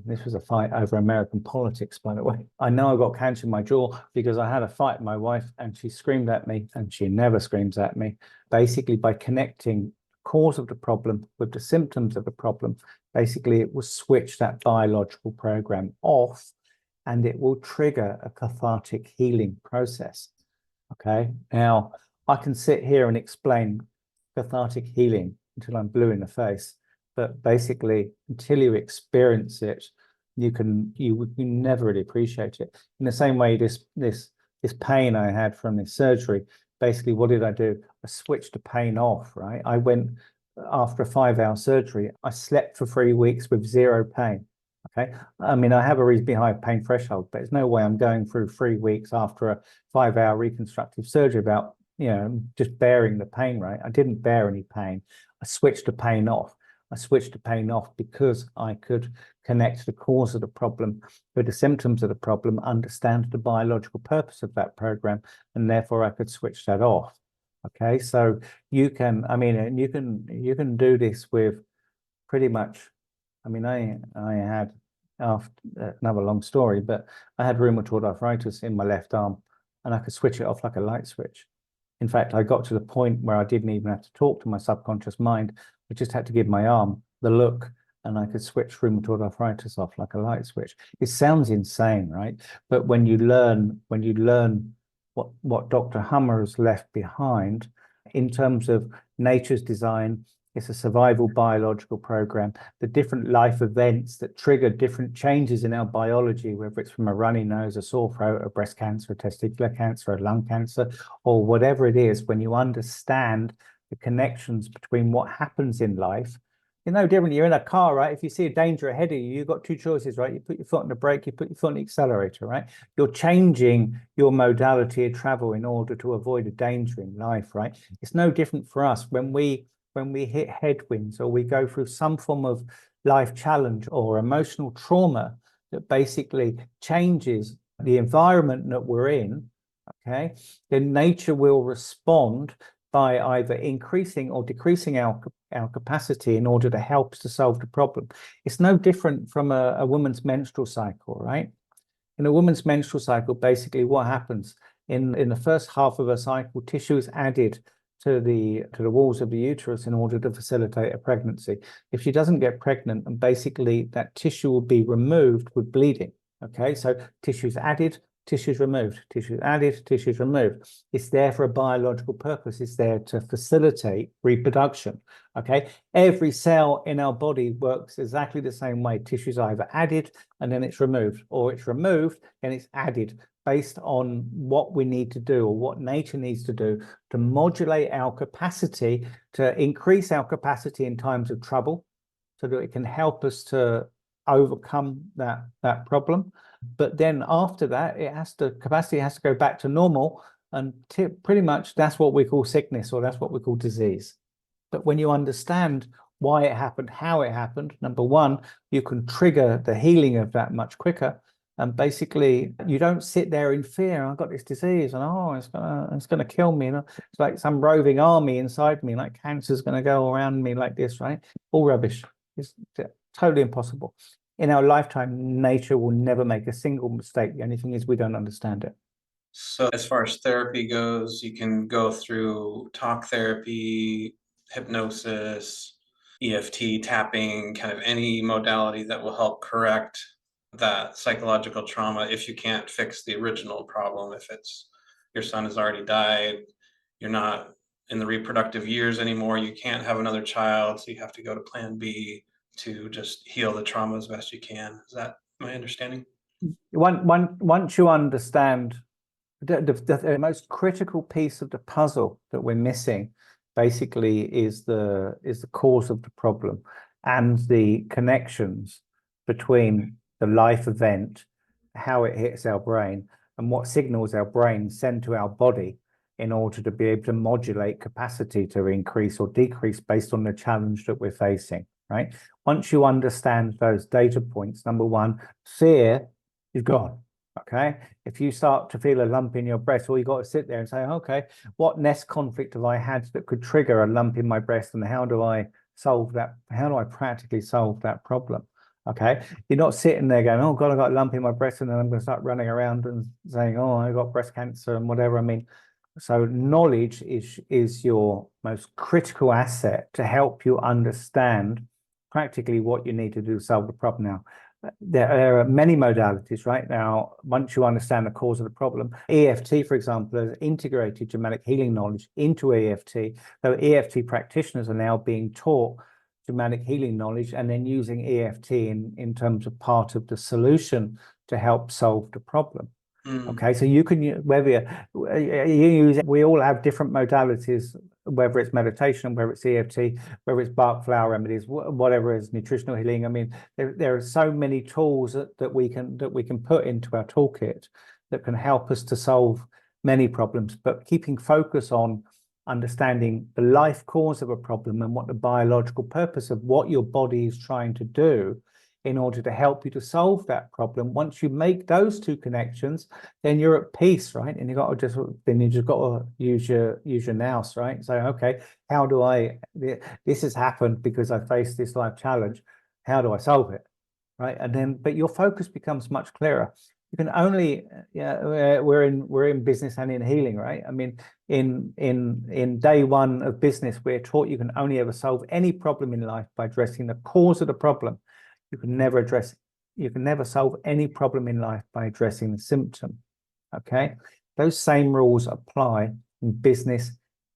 This was a fight over American politics, by the way. I know I've got cancer in my jaw because I had a fight with my wife and she screamed at me, and she never screams at me. Basically, by connecting the cause of the problem with the symptoms of the problem, basically it will switch that biological program off and it will trigger a cathartic healing process. Okay, now I can sit here and explain cathartic healing until I'm blue in the face, but basically until you experience it, you never really appreciate it. In the same way, this pain I had from this surgery, basically what did I do? I switched the pain off, right? I went after a 5-hour surgery, I slept for 3 weeks with zero pain. Okay, I mean, I have a reasonably high pain threshold, but there's no way I'm going through 3 weeks after a 5-hour reconstructive surgery about, just bearing the pain, right? I didn't bear any pain. I switched the pain off. I switched the pain off because I could connect the cause of the problem with the symptoms of the problem, understand the biological purpose of that program, and therefore I could switch that off. Okay, so you can do this with pretty much. I mean, I had, after another long story, but I had rheumatoid arthritis in my left arm, and I could switch it off like a light switch. In fact, I got to the point where I didn't even have to talk to my subconscious mind. I just had to give my arm the look, and I could switch rheumatoid arthritis off like a light switch. It sounds insane, right? But when you learn what Dr. Hummer has left behind in terms of nature's design, it's a survival biological program. The different life events that trigger different changes in our biology, whether it's from a runny nose, a sore throat, a breast cancer, a testicular cancer, a lung cancer, or whatever it is, when you understand the connections between what happens in life, you know, different. You're in a car, right? If you see a danger ahead of you, you've got two choices, right? You put your foot on the brake, you put your foot on the accelerator, right? You're changing your modality of travel in order to avoid a danger in life, right? It's no different for us when we hit headwinds or we go through some form of life challenge or emotional trauma that basically changes the environment that we're in, okay, then nature will respond by either increasing or decreasing our capacity in order to help us to solve the problem. It's no different from a woman's menstrual cycle, right? In a woman's menstrual cycle, basically what happens in the first half of a cycle, tissue is added to the walls of the uterus in order to facilitate a pregnancy. If she doesn't get pregnant, and basically that tissue will be removed with bleeding. Okay, so tissue's added, tissue's removed, tissue's added, tissue's removed. It's there for a biological purpose. It's there to facilitate reproduction. Okay, every cell in our body works exactly the same way. Tissue's either added and then it's removed, or it's removed and it's added, based on what we need to do or what nature needs to do to modulate our capacity, to increase our capacity in times of trouble, so that it can help us to overcome that problem. But then after that, capacity has to go back to normal, and pretty much that's what we call sickness, or that's what we call disease. But when you understand why it happened, how it happened, number one, you can trigger the healing of that much quicker. And basically, you don't sit there in fear. I've got this disease, and it's gonna kill me. It's like some roving army inside me, like cancer's gonna go around me like this, right? All rubbish. It's totally impossible. In our lifetime, nature will never make a single mistake. The only thing is we don't understand it.
So as far as therapy goes, you can go through talk therapy, hypnosis, EFT, tapping, kind of any modality that will help correct that psychological trauma if you can't fix the original problem. If it's your son has already died, you're not in the reproductive years anymore, you can't have another child, so you have to go to plan B to just heal the trauma as best you can. Is that my understanding?
Once you understand the most critical piece of the puzzle that we're missing, basically, is the cause of the problem and the connections between the life event, how it hits our brain, and what signals our brain send to our body in order to be able to modulate capacity to increase or decrease based on the challenge that we're facing, right? Once you understand those data points, number one, fear is gone. Okay, if you start to feel a lump in your breast, all you got to sit there and say, okay, what nest conflict have I had that could trigger a lump in my breast, and how do I solve that? How do I practically solve that problem? Okay, you're not sitting there going, oh God, I got a lump in my breast, and then I'm going to start running around and saying, oh, I got breast cancer and whatever. I mean, so knowledge is your most critical asset to help you understand practically what you need to do to solve the problem. Now, there are many modalities right now. Once you understand the cause of the problem, EFT, for example, has integrated Germanic healing knowledge into EFT. So EFT practitioners are now being taught Germanic healing knowledge and then using EFT in terms of part of the solution to help solve the problem. Okay, so you can, whether you use, we all have different modalities, whether it's meditation, whether it's EFT, whether it's Bach flower remedies, whatever is nutritional healing. I mean, there are so many tools that we can put into our toolkit that can help us to solve many problems, but keeping focus on understanding the life cause of a problem and what the biological purpose of what your body is trying to do in order to help you to solve that problem. Once you make those two connections, then you're at peace, right? And you just got to use your nous, right? So, okay, how do this has happened because I faced this life challenge. How do I solve it? Right. And then, but your focus becomes much clearer. You can only, we're in business and in healing, right? I mean, in day one of business, we're taught you can only ever solve any problem in life by addressing the cause of the problem. You can never solve any problem in life by addressing the symptom. Okay, those same rules apply in business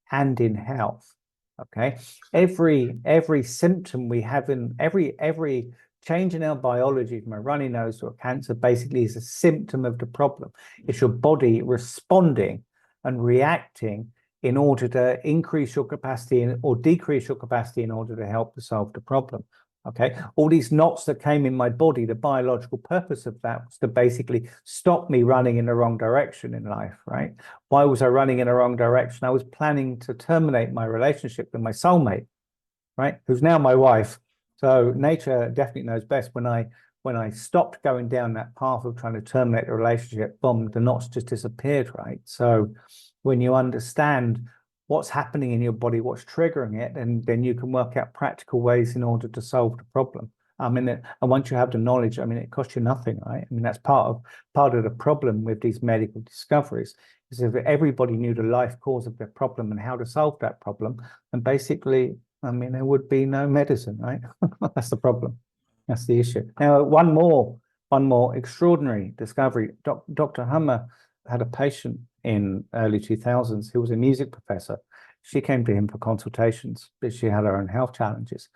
and in health. Okay, every symptom we have in every change in our biology, from a runny nose to a cancer, basically is a symptom of the problem. It's your body responding and reacting in order to increase your capacity or decrease your capacity in order to help to solve the problem. Okay, all these knots that came in my body, the biological purpose of that was to basically stop me running in the wrong direction in life, right? Why was I running in the wrong direction? I was planning to terminate my relationship with my soulmate, right? Who's now my wife. So nature definitely knows best. When I stopped going down that path of trying to terminate the relationship, boom, the knots just disappeared, right? So when you understand what's happening in your body, what's triggering it, and then you can work out practical ways in order to solve the problem. I mean, and once you have the knowledge, I mean, it costs you nothing, right? I mean, that's part of the problem with these medical discoveries, is if everybody knew the life cause of their problem and how to solve that problem, and basically, I mean, there would be no medicine, right? That's the problem. That's the issue. Now, one more extraordinary discovery. Dr. Hummer had a patient in early 2000s who was a music professor. She came to him for consultations, but she had her own health challenges.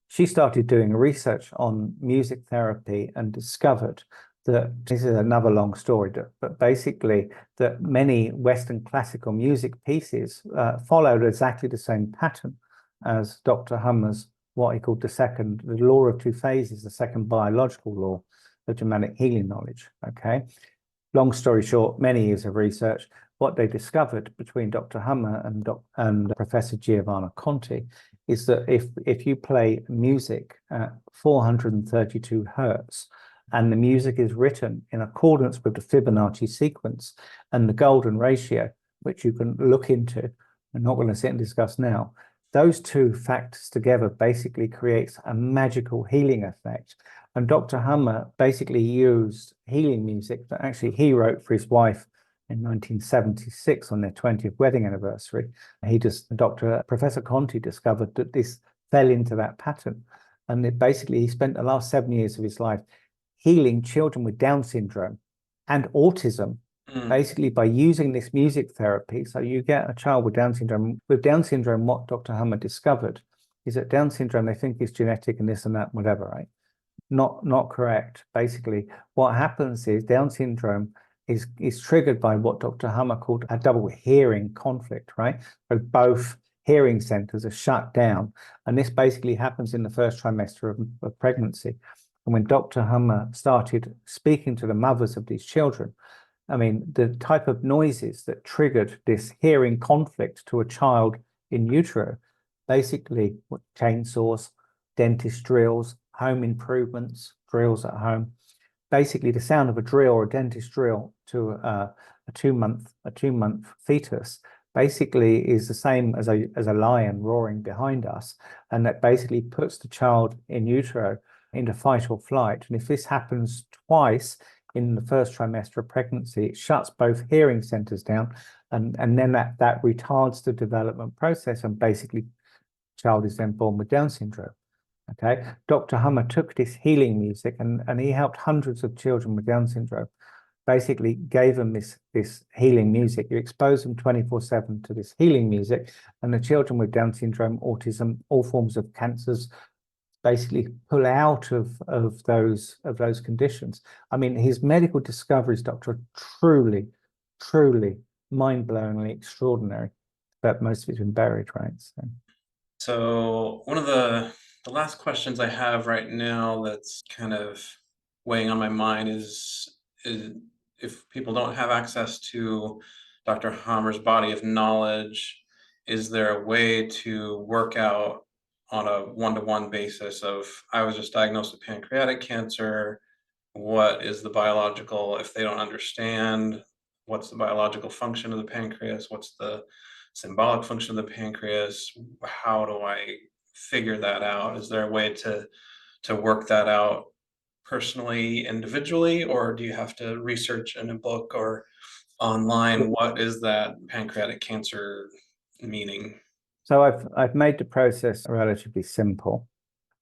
She started doing research on music therapy and discovered that, this is another long story, but basically that many Western classical music pieces followed exactly the same pattern as Dr. Hummer's, what he called the law of two phases, the second biological law of Germanic healing knowledge. Okay. Long story short, many years of research, what they discovered between Dr. Hummer and Professor Giovanna Conti is that if you play music at 432 hertz, and the music is written in accordance with the Fibonacci sequence and the golden ratio, which you can look into, I'm not going to sit and discuss now, those two factors together basically creates a magical healing effect. And Dr. Hummer basically used healing music that actually he wrote for his wife in 1976 on their 20th wedding anniversary. Professor Conti discovered that this fell into that pattern. And he spent the last 7 years of his life healing children with Down syndrome and autism, basically by using this music therapy. So you get a child with Down syndrome. With Down syndrome, what Dr. Hummer discovered is that Down syndrome, they think is genetic and this and that, whatever, right? Not correct. Basically, what happens is Down syndrome is triggered by what Dr. Hummer called a double hearing conflict, right? So both hearing centers are shut down. And this basically happens in the first trimester of pregnancy. And when Dr. Hummer started speaking to the mothers of these children, I mean, the type of noises that triggered this hearing conflict to a child in utero, basically chainsaws, dentist drills, home improvements, drills at home, basically the sound of a drill or a dentist drill to a two-month fetus basically is the same as a lion roaring behind us, and that basically puts the child in utero into fight or flight. And if this happens twice in the first trimester of pregnancy, it shuts both hearing centers down, and then that retards the development process, and basically child is then born with Down syndrome. Okay, Dr. Hummer took this healing music and he helped hundreds of children with Down syndrome. Basically gave them this healing music. You expose them 24/7 to this healing music, and the children with Down syndrome, autism, all forms of cancers basically pull out of those conditions. I mean, his medical discoveries, Doctor, are truly mind-blowingly extraordinary, but most of it's been buried, right?
So one of the last questions I have right now that's kind of weighing on my mind is if people don't have access to Dr. Hammer's body of knowledge, is there a way to work out on a one-to-one basis of, I was just diagnosed with pancreatic cancer, what is the biological, if they don't understand what's the biological function of the pancreas, what's the symbolic function of the pancreas, how do I figure that out? Is there a way to work that out personally, individually, or do you have to research in a book or online what is that pancreatic cancer meaning?
So I've made the process relatively simple.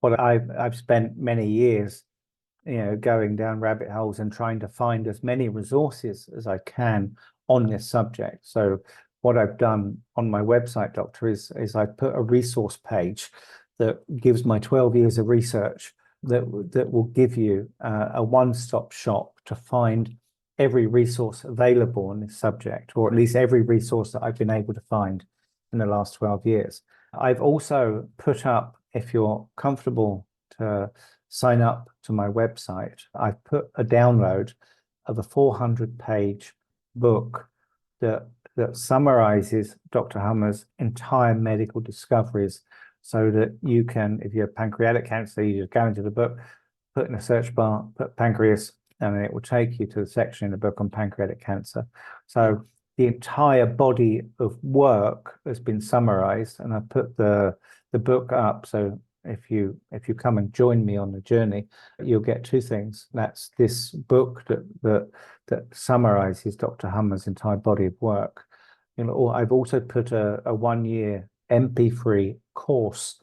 What I've spent many years, going down rabbit holes and trying to find as many resources as I can on this subject. So what I've done on my website, Doctor, is I've put a resource page that gives my 12 years of research that will give you a one-stop shop to find every resource available on this subject, or at least every resource that I've been able to find in the last 12 years. I've also put up, if you're comfortable to sign up to my website, I've put a download of a 400-page book that summarizes Dr. Hummer's entire medical discoveries, so that you can, if you have pancreatic cancer, you just go into the book, put in a search bar, put pancreas, and it will take you to the section in the book on pancreatic cancer. So the entire body of work has been summarized, and I put the book up. So if you come and join me on the journey, you'll get two things. That's this book that summarizes Dr. Hummer's entire body of work. I've also put a 1-year MP3 course.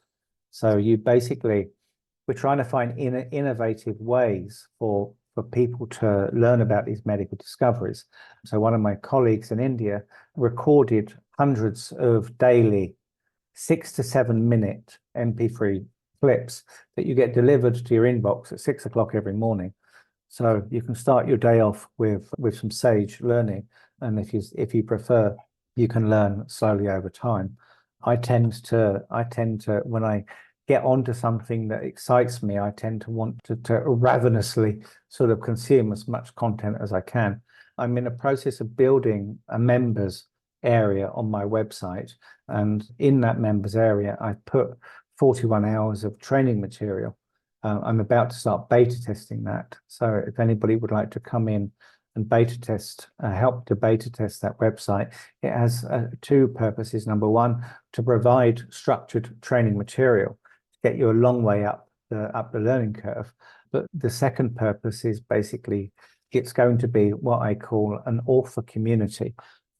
So we're trying to find innovative ways for people to learn about these medical discoveries. So one of my colleagues in India recorded hundreds of daily 6 to 7 minute MP3 clips that you get delivered to your inbox at 6 o'clock every morning. So you can start your day off with some sage learning. And if you prefer, you can learn slowly over time. I tend to, when I get onto something that excites me, I tend to want to ravenously sort of consume as much content as I can. I'm in a process of building a members area on my website. And in that members area, I put 41 hours of training material. I'm about to start beta testing that. So if anybody would like to come in and beta test, help to beta test that website, it has two purposes. Number one, to provide structured training material, to get you a long way up the learning curve. But the second purpose is basically it's going to be what I call an author community.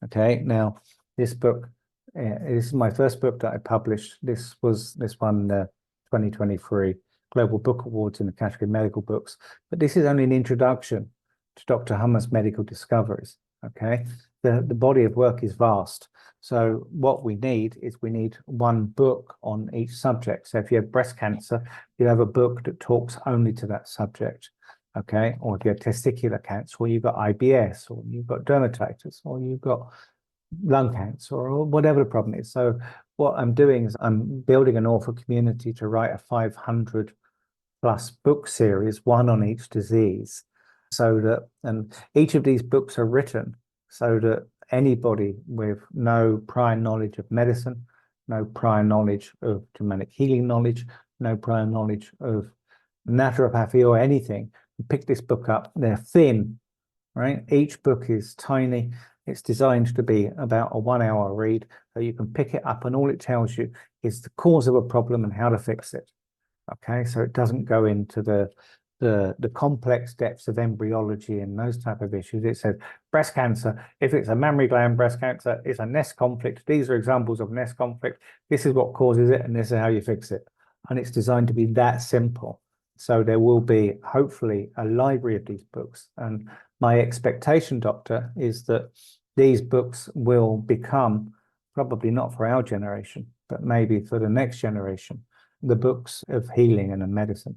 Okay, now this book, this is my first book that I published. This won the 2023 Global Book Awards in the category medical books. But this is only an introduction to Dr. Hummer's medical discoveries. Okay, the body of work is vast. So what we need one book on each subject. So if you have breast cancer, you have a book that talks only to that subject. Okay, or if you have testicular cancer, or you've got IBS, or you've got dermatitis, or you've got lung cancer, or whatever the problem is. So what I'm doing is I'm building an author community to write a 500 plus book series, one on each disease, so that, and each of these books are written so that anybody with no prior knowledge of medicine, no prior knowledge of Germanic healing knowledge, no prior knowledge of naturopathy or anything, pick this book up. They're thin, right? Each book is tiny. It's designed to be about a 1-hour read, so you can pick it up and all it tells you is the cause of a problem and how to fix it. Okay, so it doesn't go into the complex depths of embryology and those type of issues. It says breast cancer, if it's a mammary gland breast cancer, it's a nest conflict. These are examples of nest conflict. This is what causes it and this is how you fix it. And it's designed to be that simple. So there will be hopefully a library of these books. And my expectation, Doctor, is that these books will become, probably not for our generation, but maybe for the next generation, the books of healing and of medicine.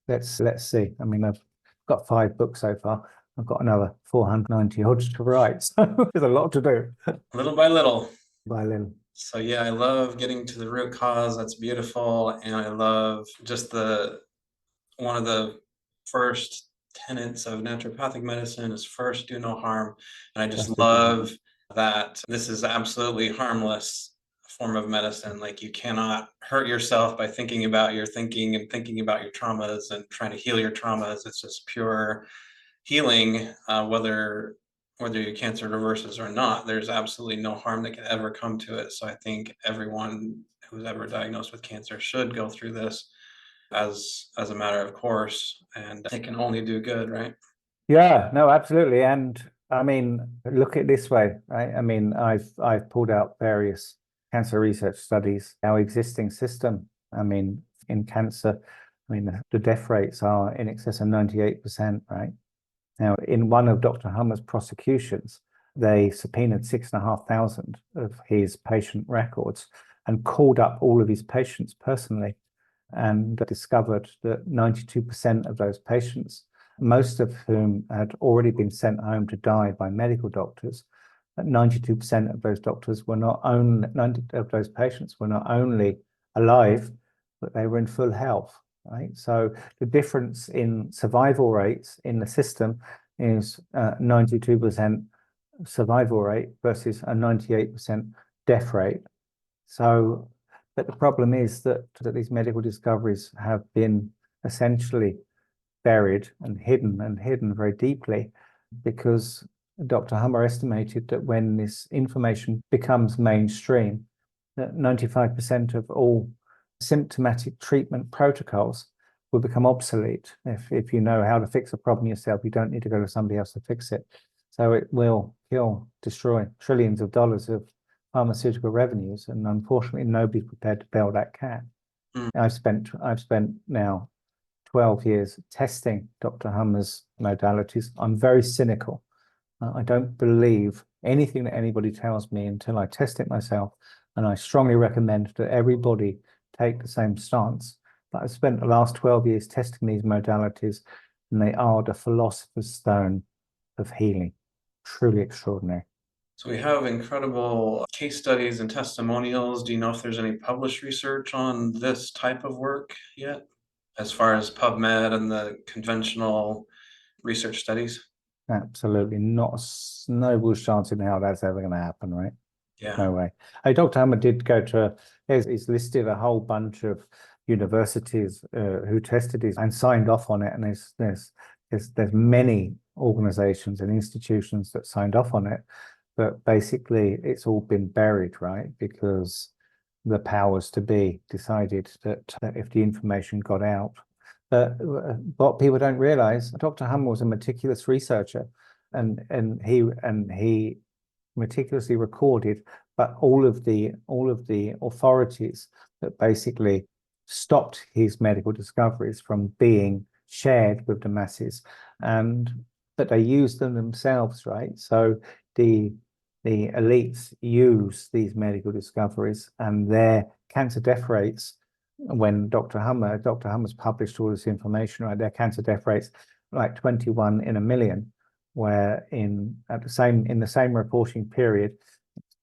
Let's see. I mean, I've got 5 books so far. I've got another 490 odds to write. So there's a lot to do.
Little by little.
By little.
So yeah, I love getting to the root cause. That's beautiful. And I love just one of the first tenets of naturopathic medicine is first do no harm. And I just love that this is absolutely harmless form of medicine. Like, you cannot hurt yourself by thinking about your thinking and thinking about your traumas and trying to heal your traumas. It's just pure healing, whether your cancer reverses or not. There's absolutely no harm that can ever come to it. So I think everyone who's ever diagnosed with cancer should go through this as a matter of course, and it can only do good, right?
Yeah, no, absolutely. And I mean, look at it this way, right? I mean, I've pulled out various cancer research studies. Our existing system, I mean, in cancer, I mean, the death rates are in excess of 98%, right? Now, in one of Dr. Hummer's prosecutions, they subpoenaed 6,500 of his patient records and called up all of his patients personally and discovered that 92% of those patients, most of whom had already been sent home to die by medical doctors, 92% of those doctors were not only, 90 of those patients were not only alive, but they were in full health, right? So the difference in survival rates in the system is 92% survival rate versus a 98% death rate. So, but the problem is that these medical discoveries have been essentially buried and hidden very deeply, because Dr. Hummer estimated that when this information becomes mainstream, that 95% of all symptomatic treatment protocols will become obsolete. If you know how to fix a problem yourself, you don't need to go to somebody else to fix it. So it will destroy trillions of dollars of pharmaceutical revenues, and unfortunately, nobody's prepared to bail that cat.
Mm.
I've spent now 12 years testing Dr. Hummer's modalities. I'm very cynical. I don't believe anything that anybody tells me until I test it myself, and I strongly recommend that everybody take the same stance. But I've spent the last 12 years testing these modalities, and they are the philosopher's stone of healing. Truly extraordinary.
So we have incredible case studies and testimonials. Do you know if there's any published research on this type of work yet, as far as PubMed and the conventional research studies?
Absolutely not a snowball's chance in hell that's ever going to happen, right?
Yeah.
No way. Hey, Dr. Hammer did go to, he's listed a whole bunch of universities who tested it and signed off on it. And there's many organizations and institutions that signed off on it. But basically, it's all been buried, right? Because the powers to be decided that if the information got out, what people don't realize, Dr. Hummer was a meticulous researcher, and he meticulously recorded, but all of the authorities that basically stopped his medical discoveries from being shared with the masses, and but they used them themselves, right? So the elites use these medical discoveries, and their cancer death rates, when Dr. Hummer's published all this information, right? Their cancer death rates like 21 in a million, where in the same reporting period,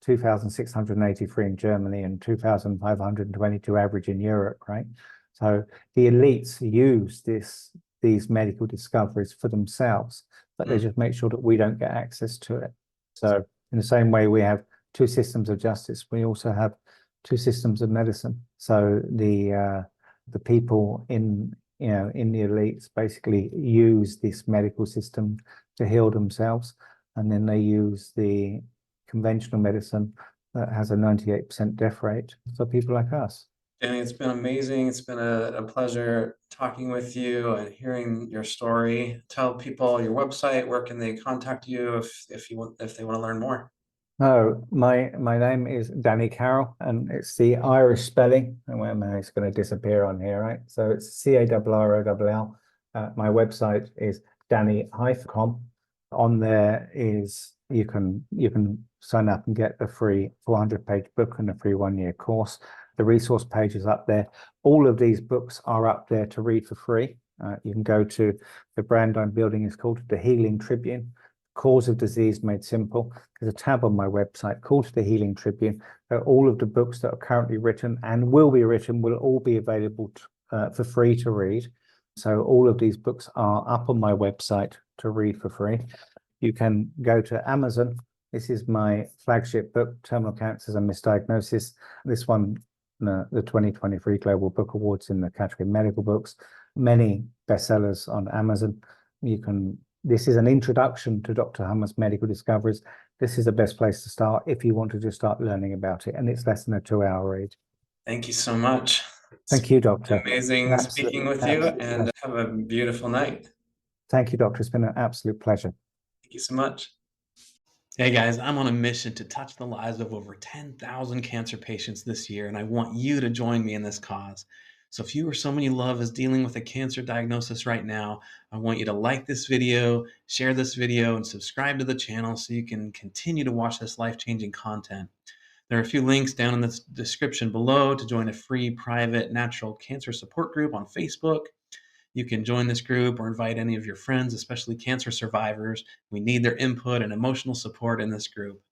2,683 in Germany and 2,522 average in Europe, right? So the elites use these medical discoveries for themselves, but they just make sure that we don't get access to it. So in the same way we have two systems of justice, we also have two systems of medicine. So the people in the elites basically use this medical system to heal themselves, and then they use the conventional medicine that has a 98% death rate for people like us.
Danny, it's been amazing. It's been a pleasure talking with you and hearing your story. Tell people your website, where can they contact you if they want to learn more.
Oh, my name is Danny Carroll, and it's the Irish spelling, and it's going to disappear on here, right? So it's CARROLL. My website is danny-com. On there is you can sign up and get a free 400-page book and a free 1-year course. The resource page is up there. All of these books are up there to read for free. You can go to the brand I'm building is called The Healing Tribune. Cause of Disease Made Simple. There's a tab on my website called The Healing Tribune. All of the books that are currently written and will be written will all be available for free to read. So all of these books are up on my website to read for free. You can go to Amazon. This is my flagship book, Terminal Cancers and Misdiagnosis. This won the 2023 Global Book Awards in the category medical books. Many bestsellers on Amazon. This is an introduction to Dr. Hummer's medical discoveries. This is the best place to start if you want to just start learning about it, and it's less than a 2-hour read.
Thank you so much.
Thank you, Doctor.
Amazing speaking with you, and have a beautiful night.
Thank you, Doctor. It's been an absolute pleasure.
Thank you so much. Hey guys, I'm on a mission to touch the lives of over 10,000 cancer patients this year, and I want you to join me in this cause. So if you or someone you love is dealing with a cancer diagnosis right now, I want you to like this video, share this video, and subscribe to the channel so you can continue to watch this life-changing content. There are a few links down in the description below to join a free private natural cancer support group on Facebook. You can join this group or invite any of your friends, especially cancer survivors. We need their input and emotional support in this group.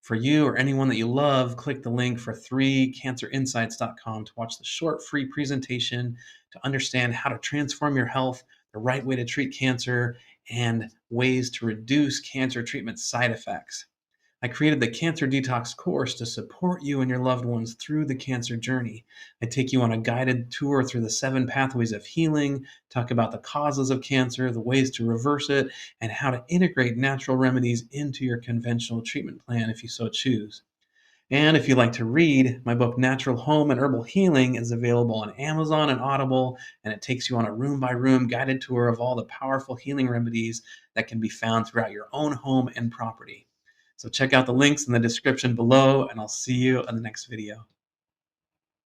For you or anyone that you love, click the link for 3cancerinsights.com to watch the short free presentation to understand how to transform your health, the right way to treat cancer, and ways to reduce cancer treatment side effects. I created the Cancer Detox course to support you and your loved ones through the cancer journey. I take you on a guided tour through the 7 pathways of healing, talk about the causes of cancer, the ways to reverse it, and how to integrate natural remedies into your conventional treatment plan if you so choose. And if you like to read, my book Natural Home and Herbal Healing is available on Amazon and Audible, and it takes you on a room by room guided tour of all the powerful healing remedies that can be found throughout your own home and property. So check out the links in the description below, and I'll see you in the next video.